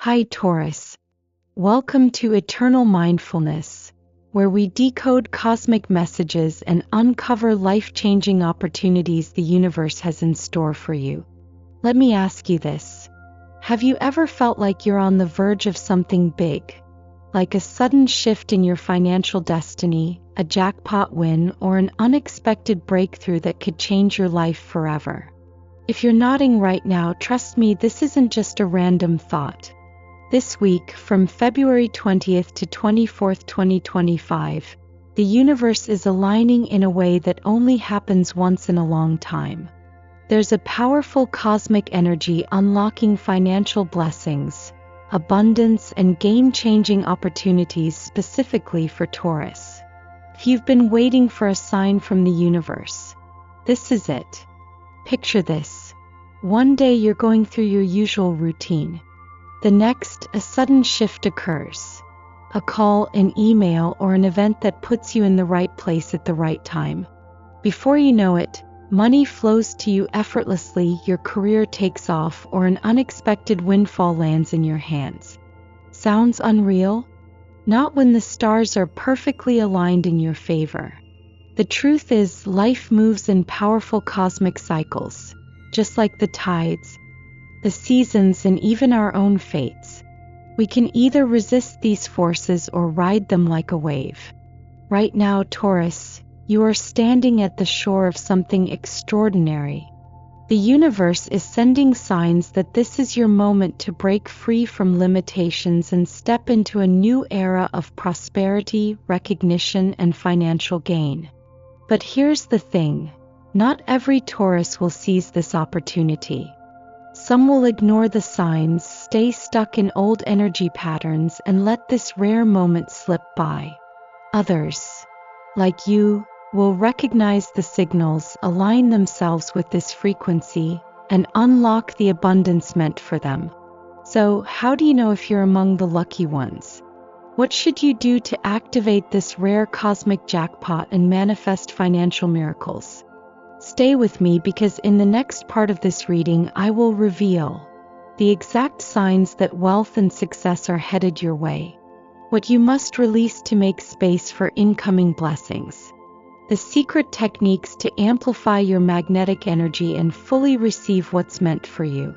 Hi Taurus. Welcome to Eternal Mindfulness, where we decode cosmic messages and uncover life-changing opportunities the universe has in store for you. Let me ask you this. Have you ever felt like you're on the verge of something big? Like a sudden shift in your financial destiny, a jackpot win, or an unexpected breakthrough that could change your life forever? If you're nodding right now, trust me, this isn't just a random thought. This week, from February 20th to 24th, 2025, the universe is aligning in a way that only happens once in a long time. There's a powerful cosmic energy unlocking financial blessings, abundance, and game-changing opportunities specifically for Taurus. If you've been waiting for a sign from the universe, this is it. Picture this. One day you're going through your usual routine. The next, a sudden shift occurs. A call, an email, or an event that puts you in the right place at the right time. Before you know it, money flows to you effortlessly, your career takes off, or an unexpected windfall lands in your hands. Sounds unreal? Not when the stars are perfectly aligned in your favor. The truth is, life moves in powerful cosmic cycles, just like the tides, the seasons, and even our own fates. We can either resist these forces or ride them like a wave. Right now, Taurus, you are standing at the shore of something extraordinary. The universe is sending signs that this is your moment to break free from limitations and step into a new era of prosperity, recognition, and financial gain. But here's the thing. Not every Taurus will seize this opportunity. Some will ignore the signs, stay stuck in old energy patterns, and let this rare moment slip by. Others, like you, will recognize the signals, align themselves with this frequency, and unlock the abundance meant for them. So, how do you know if you're among the lucky ones? What should you do to activate this rare cosmic jackpot and manifest financial miracles? Stay with me, because in the next part of this reading I will reveal the exact signs that wealth and success are headed your way, what you must release to make space for incoming blessings, the secret techniques to amplify your magnetic energy and fully receive what's meant for you.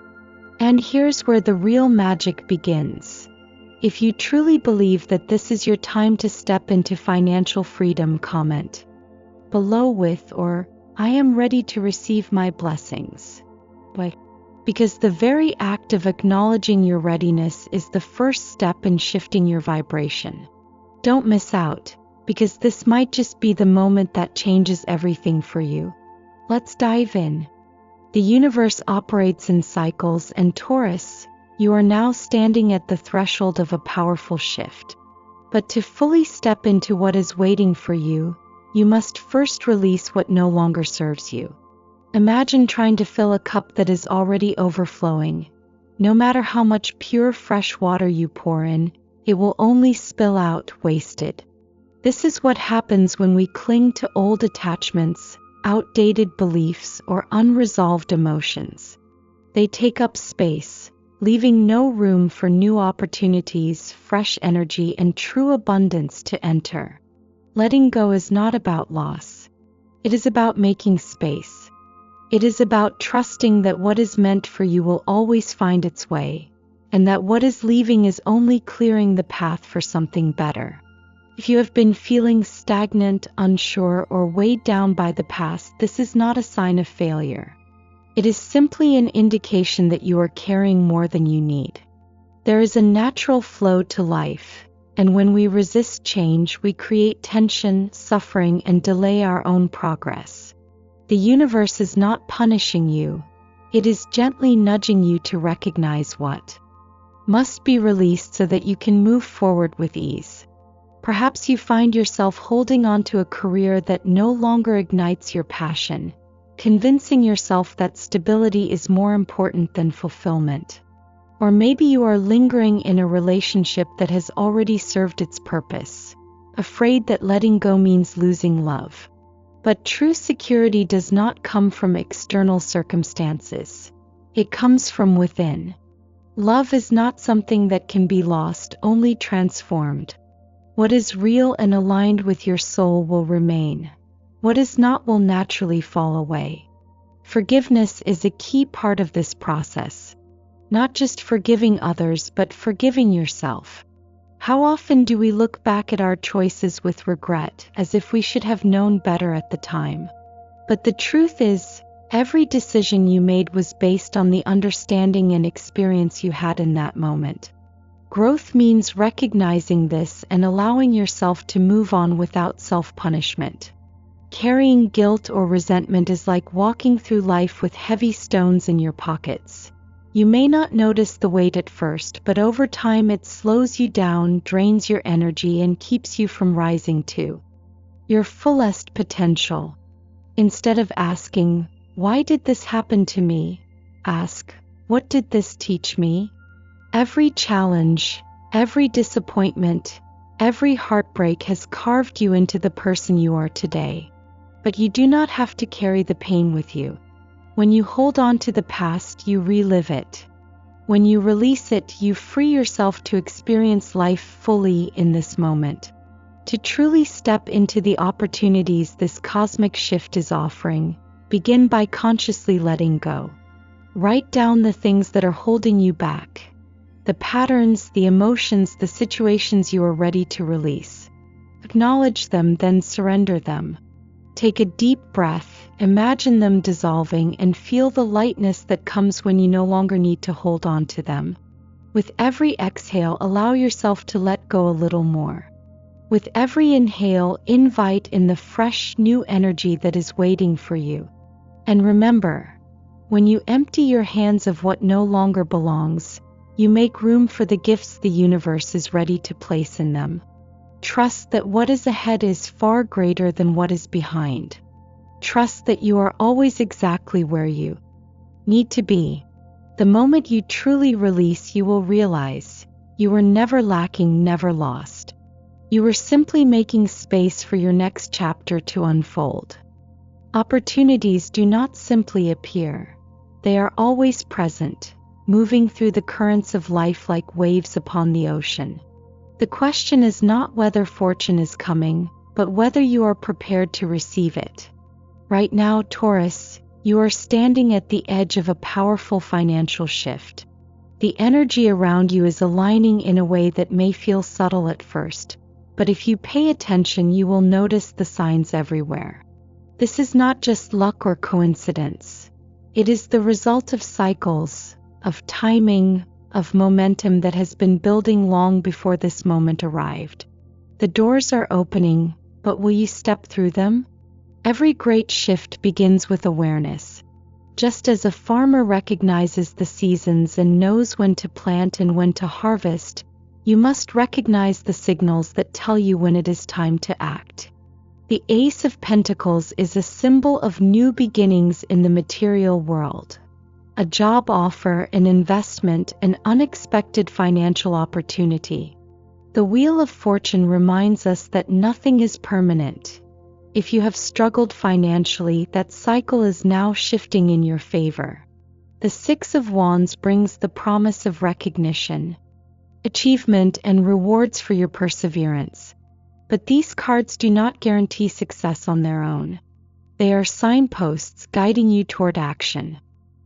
And here's where the real magic begins. If you truly believe that this is your time to step into financial freedom, comment below with or "I am ready to receive my blessings." Why? Because the very act of acknowledging your readiness is the first step in shifting your vibration. Don't miss out, because this might just be the moment that changes everything for you. Let's dive in. The universe operates in cycles, and Taurus, you are now standing at the threshold of a powerful shift. But to fully step into what is waiting for you, you must first release what no longer serves you. Imagine trying to fill a cup that is already overflowing. No matter how much pure fresh water you pour in, it will only spill out, wasted. This is what happens when we cling to old attachments, outdated beliefs, or unresolved emotions. They take up space, leaving no room for new opportunities, fresh energy, and true abundance to enter. Letting go is not about loss. It is about making space. It is about trusting that what is meant for you will always find its way, and that what is leaving is only clearing the path for something better. If you have been feeling stagnant, unsure, or weighed down by the past, this is not a sign of failure. It is simply an indication that you are carrying more than you need. There is a natural flow to life, and when we resist change, we create tension, suffering, and delay our own progress. The universe is not punishing you. It is gently nudging you to recognize what must be released so that you can move forward with ease. Perhaps you find yourself holding on to a career that no longer ignites your passion, convincing yourself that stability is more important than fulfillment. Or maybe you are lingering in a relationship that has already served its purpose, afraid that letting go means losing love. But true security does not come from external circumstances. It comes from within. Love is not something that can be lost, only transformed. What is real and aligned with your soul will remain. What is not will naturally fall away. Forgiveness is a key part of this process. Not just forgiving others, but forgiving yourself. How often do we look back at our choices with regret, as if we should have known better at the time? But the truth is, every decision you made was based on the understanding and experience you had in that moment. Growth means recognizing this and allowing yourself to move on without self-punishment. Carrying guilt or resentment is like walking through life with heavy stones in your pockets. You may not notice the weight at first, but over time it slows you down, drains your energy, and keeps you from rising to your fullest potential. Instead of asking, "Why did this happen to me?" ask, "What did this teach me?" Every challenge, every disappointment, every heartbreak has carved you into the person you are today. But you do not have to carry the pain with you. When you hold on to the past, you relive it. When you release it, you free yourself to experience life fully in this moment. To truly step into the opportunities this cosmic shift is offering, begin by consciously letting go. Write down the things that are holding you back. The patterns, the emotions, the situations you are ready to release. Acknowledge them, then surrender them. Take a deep breath, imagine them dissolving, and feel the lightness that comes when you no longer need to hold on to them. With every exhale, allow yourself to let go a little more. With every inhale, invite in the fresh, new energy that is waiting for you. And remember, when you empty your hands of what no longer belongs, you make room for the gifts the universe is ready to place in them. Trust that what is ahead is far greater than what is behind. Trust that you are always exactly where you need to be. The moment you truly release, you will realize you were never lacking, never lost. You were simply making space for your next chapter to unfold. Opportunities do not simply appear. They are always present, moving through the currents of life like waves upon the ocean. The question is not whether fortune is coming, but whether you are prepared to receive it. Right now, Taurus, you are standing at the edge of a powerful financial shift. The energy around you is aligning in a way that may feel subtle at first, but if you pay attention, you will notice the signs everywhere. This is not just luck or coincidence. It is the result of cycles, of timing, of momentum that has been building long before this moment arrived. The doors are opening, but will you step through them? Every great shift begins with awareness. Just as a farmer recognizes the seasons and knows when to plant and when to harvest, you must recognize the signals that tell you when it is time to act. The Ace of Pentacles is a symbol of new beginnings in the material world. A job offer, an investment, an unexpected financial opportunity. The Wheel of Fortune reminds us that nothing is permanent. If you have struggled financially, that cycle is now shifting in your favor. The Six of Wands brings the promise of recognition, achievement, and rewards for your perseverance. But these cards do not guarantee success on their own. They are signposts guiding you toward action.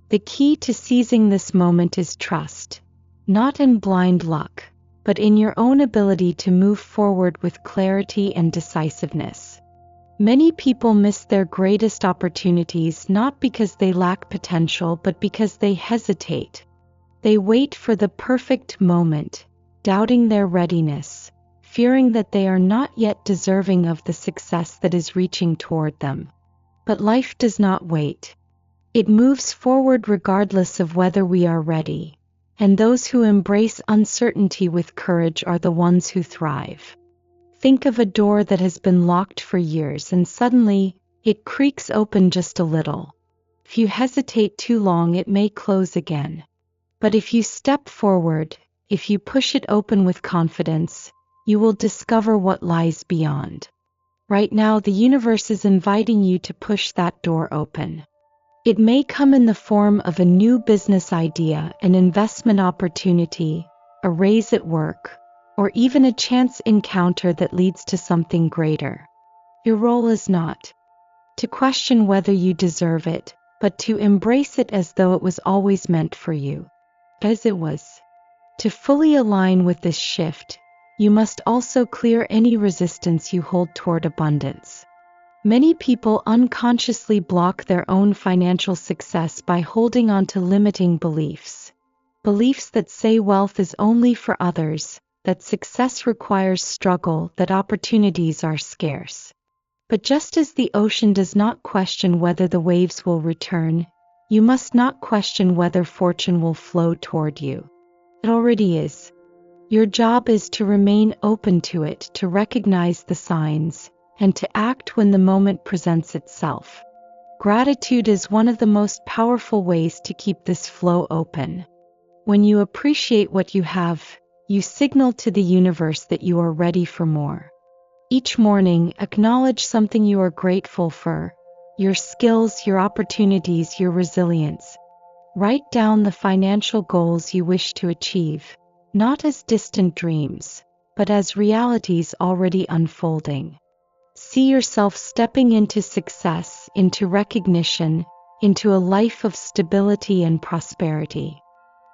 The key to seizing this moment is trust, not in blind luck, but in your own ability to move forward with clarity and decisiveness. Many people miss their greatest opportunities not because they lack potential, but because they hesitate. They wait for the perfect moment, doubting their readiness, fearing that they are not yet deserving of the success that is reaching toward them. But life does not wait. It moves forward regardless of whether we are ready, and those who embrace uncertainty with courage are the ones who thrive. Think of a door that has been locked for years and suddenly, it creaks open just a little. If you hesitate too long, it may close again. But if you step forward, if you push it open with confidence, you will discover what lies beyond. Right now, the universe is inviting you to push that door open. It may come in the form of a new business idea, an investment opportunity, a raise at work, or even a chance encounter that leads to something greater. Your role is not to question whether you deserve it, but to embrace it as though it was always meant for you, as it was. To fully align with this shift, you must also clear any resistance you hold toward abundance. Many people unconsciously block their own financial success by holding on to limiting beliefs. Beliefs that say wealth is only for others, that success requires struggle, that opportunities are scarce. But just as the ocean does not question whether the waves will return, you must not question whether fortune will flow toward you. It already is. Your job is to remain open to it, to recognize the signs, and to act when the moment presents itself. Gratitude is one of the most powerful ways to keep this flow open. When you appreciate what you have, you signal to the universe that you are ready for more. Each morning, acknowledge something you are grateful for: your skills, your opportunities, your resilience. Write down the financial goals you wish to achieve, not as distant dreams, but as realities already unfolding. See yourself stepping into success, into recognition, into a life of stability and prosperity.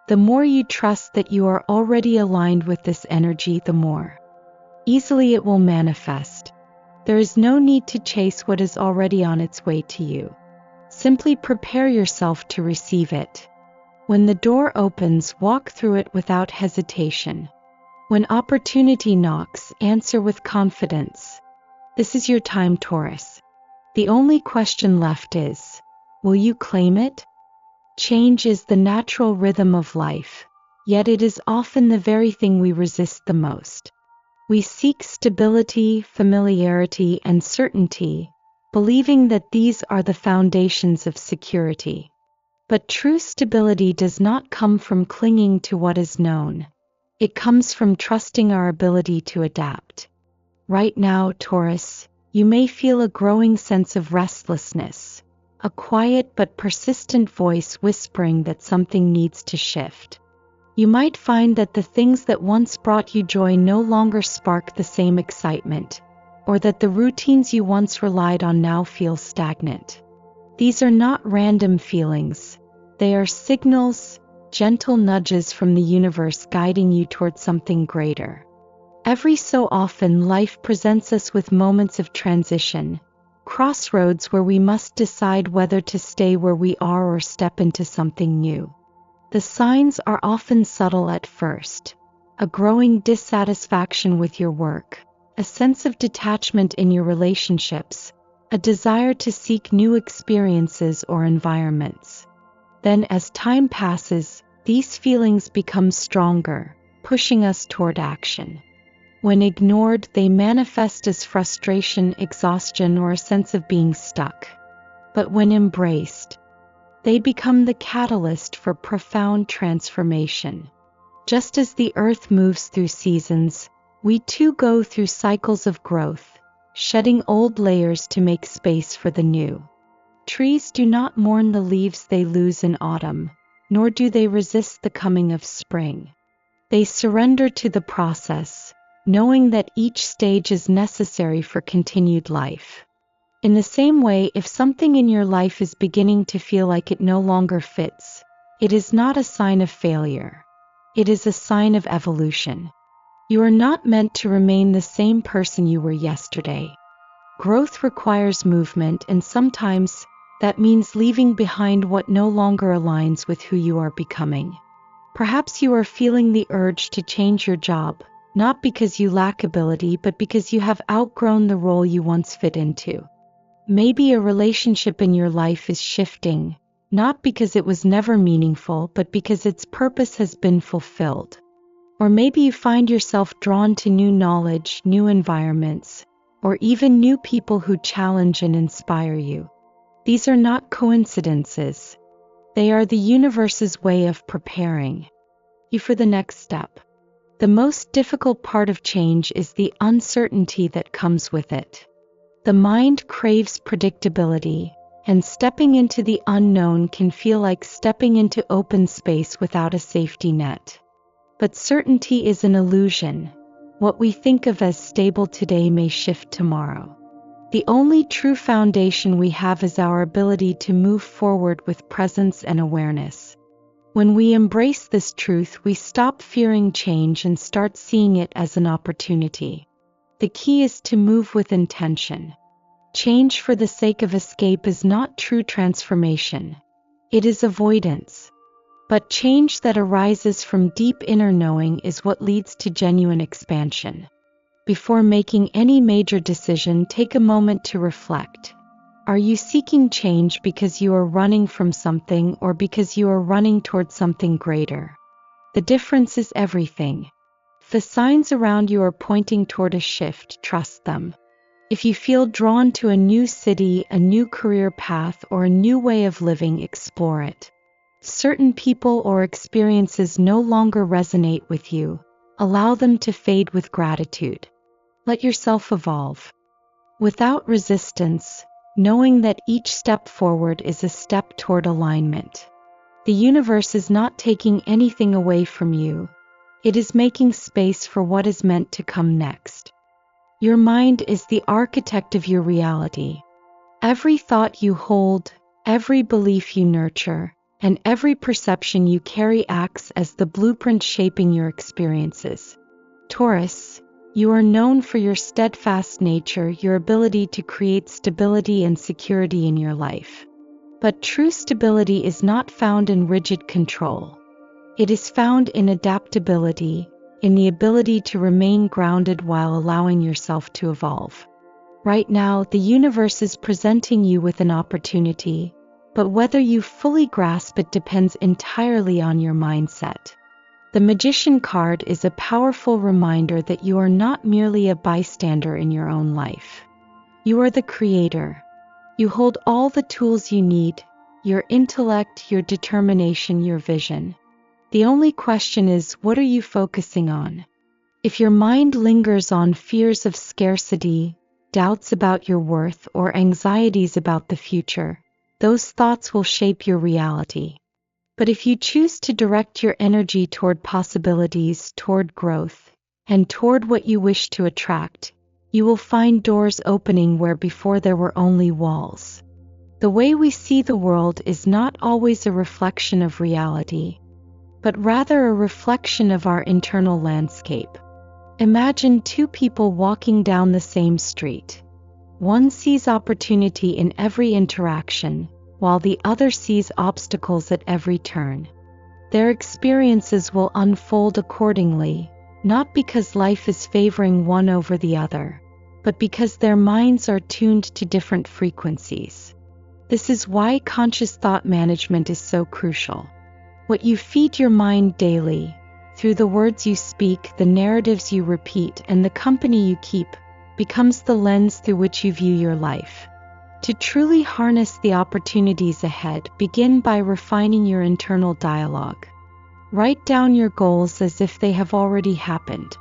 The more you trust that you are already aligned with this energy, the more easily it will manifest. There is no need to chase what is already on its way to you. Simply prepare yourself to receive it. When the door opens, walk through it without hesitation. When opportunity knocks, answer with confidence. This is your time, Taurus. The only question left is, will you claim it? Change is the natural rhythm of life, yet it is often the very thing we resist the most. We seek stability, familiarity, and certainty, believing that these are the foundations of security. But true stability does not come from clinging to what is known. It comes from trusting our ability to adapt. Right now, Taurus, you may feel a growing sense of restlessness, a quiet but persistent voice whispering that something needs to shift. You might find that the things that once brought you joy no longer spark the same excitement, or that the routines you once relied on now feel stagnant. These are not random feelings. They are signals, gentle nudges from the universe guiding you toward something greater. Every so often, life presents us with moments of transition, crossroads where we must decide whether to stay where we are or step into something new. The signs are often subtle at first: a growing dissatisfaction with your work, a sense of detachment in your relationships, a desire to seek new experiences or environments. Then, as time passes, these feelings become stronger, pushing us toward action. When ignored, they manifest as frustration, exhaustion, or a sense of being stuck. But when embraced, they become the catalyst for profound transformation. Just as the earth moves through seasons, we too go through cycles of growth, shedding old layers to make space for the new. Trees do not mourn the leaves they lose in autumn, nor do they resist the coming of spring. They surrender to the process, knowing that each stage is necessary for continued life. In the same way, if something in your life is beginning to feel like it no longer fits, it is not a sign of failure. It is a sign of evolution. You are not meant to remain the same person you were yesterday. Growth requires movement, and sometimes that means leaving behind what no longer aligns with who you are becoming. Perhaps you are feeling the urge to change your job, not because you lack ability, but because you have outgrown the role you once fit into. Maybe a relationship in your life is shifting, not because it was never meaningful, but because its purpose has been fulfilled. Or maybe you find yourself drawn to new knowledge, new environments, or even new people who challenge and inspire you. These are not coincidences. They are the universe's way of preparing you for the next step. The most difficult part of change is the uncertainty that comes with it. The mind craves predictability, and stepping into the unknown can feel like stepping into open space without a safety net. But certainty is an illusion. What we think of as stable today may shift tomorrow. The only true foundation we have is our ability to move forward with presence and awareness. When we embrace this truth, we stop fearing change and start seeing it as an opportunity. The key is to move with intention. Change for the sake of escape is not true transformation. It is avoidance. But change that arises from deep inner knowing is what leads to genuine expansion. Before making any major decision, take a moment to reflect. Are you seeking change because you are running from something or because you are running towards something greater? The difference is everything. If the signs around you are pointing toward a shift, trust them. If you feel drawn to a new city, a new career path, or a new way of living, explore it. If certain people or experiences no longer resonate with you, allow them to fade with gratitude. Let yourself evolve. Without resistance, knowing that each step forward is a step toward alignment. The universe is not taking anything away from you. It is making space for what is meant to come next. Your mind is the architect of your reality. Every thought you hold, every belief you nurture, and every perception you carry acts as the blueprint shaping your experiences. Taurus, you are known for your steadfast nature, your ability to create stability and security in your life. But true stability is not found in rigid control. It is found in adaptability, in the ability to remain grounded while allowing yourself to evolve. Right now, the universe is presenting you with an opportunity, but whether you fully grasp it depends entirely on your mindset. The Magician card is a powerful reminder that you are not merely a bystander in your own life. You are the creator. You hold all the tools you need, your intellect, your determination, your vision. The only question is, what are you focusing on? If your mind lingers on fears of scarcity, doubts about your worth, or anxieties about the future, those thoughts will shape your reality. But if you choose to direct your energy toward possibilities, toward growth, and toward what you wish to attract, you will find doors opening where before there were only walls. The way we see the world is not always a reflection of reality, but rather a reflection of our internal landscape. Imagine two people walking down the same street. One sees opportunity in every interaction, while the other sees obstacles at every turn. Their experiences will unfold accordingly, not because life is favoring one over the other, but because their minds are tuned to different frequencies. This is why conscious thought management is so crucial. What you feed your mind daily, through the words you speak, the narratives you repeat, and the company you keep, becomes the lens through which you view your life. To truly harness the opportunities ahead, begin by refining your internal dialogue. Write down your goals as if they have already happened.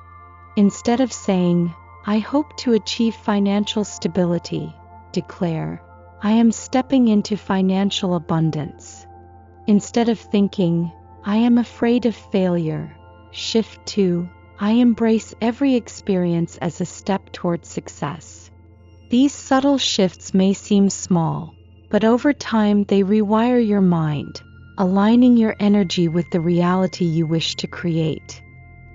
Instead of saying, "I hope to achieve financial stability," declare, "I am stepping into financial abundance." Instead of thinking, "I am afraid of failure," shift to, "I embrace every experience as a step towards success." These subtle shifts may seem small, but over time they rewire your mind, aligning your energy with the reality you wish to create.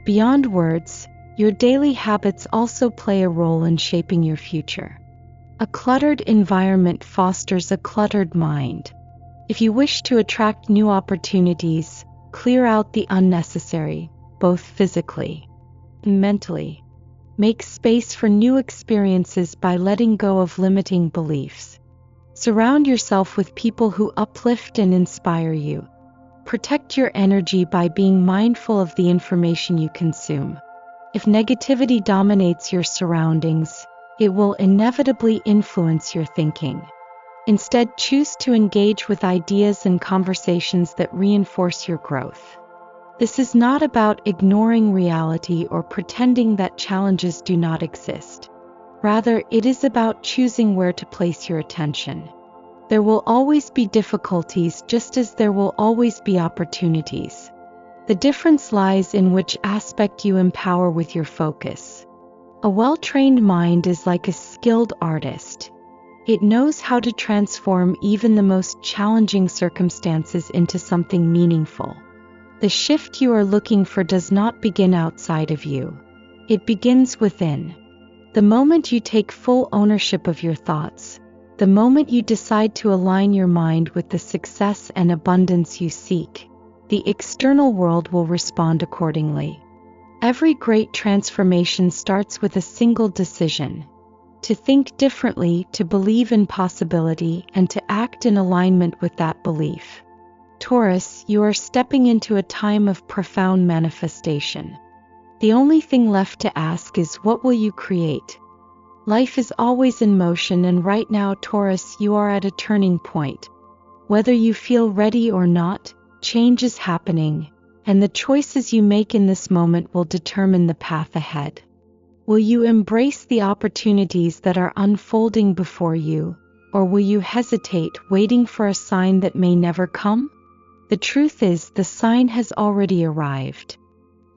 Beyond words, your daily habits also play a role in shaping your future. A cluttered environment fosters a cluttered mind. If you wish to attract new opportunities, clear out the unnecessary, both physically and mentally. Make space for new experiences by letting go of limiting beliefs. Surround yourself with people who uplift and inspire you. Protect your energy by being mindful of the information you consume. If negativity dominates your surroundings, it will inevitably influence your thinking. Instead, choose to engage with ideas and conversations that reinforce your growth. This is not about ignoring reality or pretending that challenges do not exist. Rather, it is about choosing where to place your attention. There will always be difficulties, just as there will always be opportunities. The difference lies in which aspect you empower with your focus. A well-trained mind is like a skilled artist. It knows how to transform even the most challenging circumstances into something meaningful. The shift you are looking for does not begin outside of you. It begins within. The moment you take full ownership of your thoughts, the moment you decide to align your mind with the success and abundance you seek, the external world will respond accordingly. Every great transformation starts with a single decision: to think differently, to believe in possibility, and to act in alignment with that belief. Taurus, you are stepping into a time of profound manifestation. The only thing left to ask is, what will you create? Life is always in motion, and right now, Taurus, you are at a turning point. Whether you feel ready or not, change is happening, and the choices you make in this moment will determine the path ahead. Will you embrace the opportunities that are unfolding before you, or will you hesitate, waiting for a sign that may never come? The truth is, the sign has already arrived.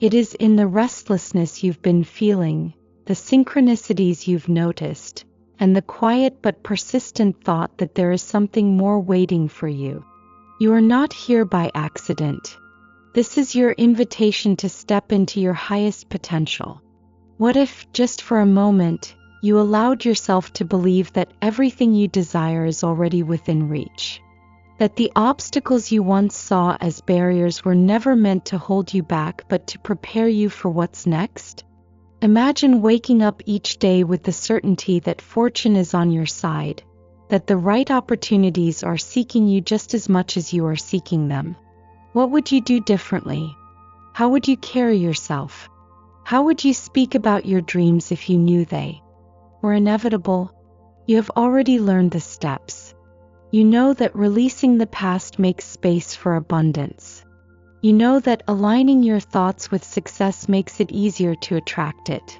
It is in the restlessness you've been feeling, the synchronicities you've noticed, and the quiet but persistent thought that there is something more waiting for you. You are not here by accident. This is your invitation to step into your highest potential. What if, just for a moment, you allowed yourself to believe that everything you desire is already within reach? That the obstacles you once saw as barriers were never meant to hold you back but to prepare you for what's next? Imagine waking up each day with the certainty that fortune is on your side, that the right opportunities are seeking you just as much as you are seeking them. What would you do differently? How would you carry yourself? How would you speak about your dreams if you knew they were inevitable? You have already learned the steps. You know that releasing the past makes space for abundance. You know that aligning your thoughts with success makes it easier to attract it.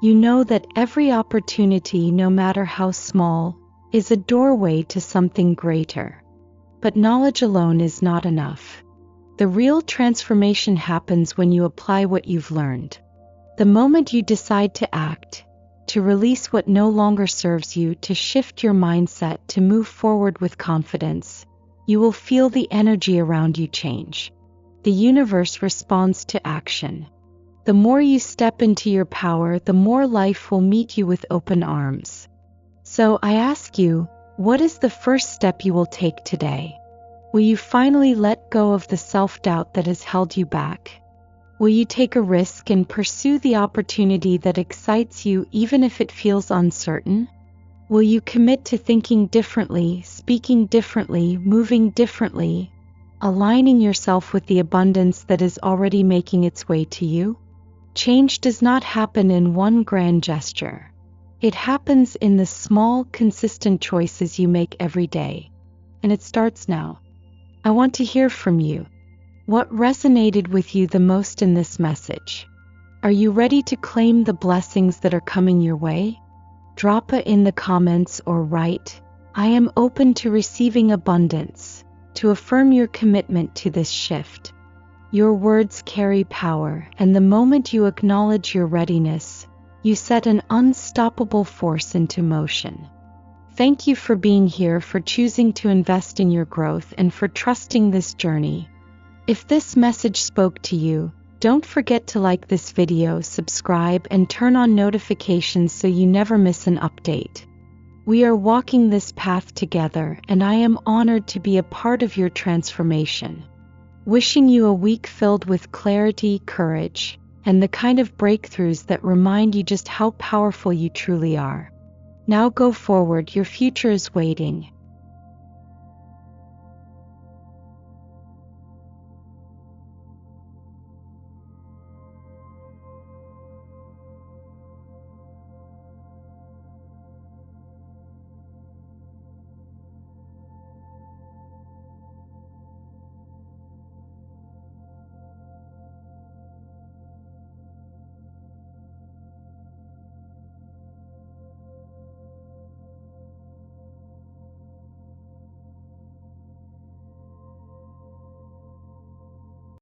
You know that every opportunity, no matter how small, is a doorway to something greater. But knowledge alone is not enough. The real transformation happens when you apply what you've learned. The moment you decide to act, to release what no longer serves you, to shift your mindset, to move forward with confidence, you will feel the energy around you change. The universe responds to action. The more you step into your power, the more life will meet you with open arms. So I ask you, what is the first step you will take today? Will you finally let go of the self-doubt that has held you back? Will you take a risk and pursue the opportunity that excites you even if it feels uncertain? Will you commit to thinking differently, speaking differently, moving differently, aligning yourself with the abundance that is already making its way to you? Change does not happen in one grand gesture. It happens in the small, consistent choices you make every day. And it starts now. I want to hear from you. What resonated with you the most in this message? Are you ready to claim the blessings that are coming your way? Drop it in the comments or write, "I am open to receiving abundance," to affirm your commitment to this shift. Your words carry power, and the moment you acknowledge your readiness, you set an unstoppable force into motion. Thank you for being here, for choosing to invest in your growth, and for trusting this journey. If this message spoke to you, don't forget to like this video, subscribe, and turn on notifications so you never miss an update. We are walking this path together, and I am honored to be a part of your transformation. Wishing you a week filled with clarity, courage, and the kind of breakthroughs that remind you just how powerful you truly are. Now go forward, your future is waiting.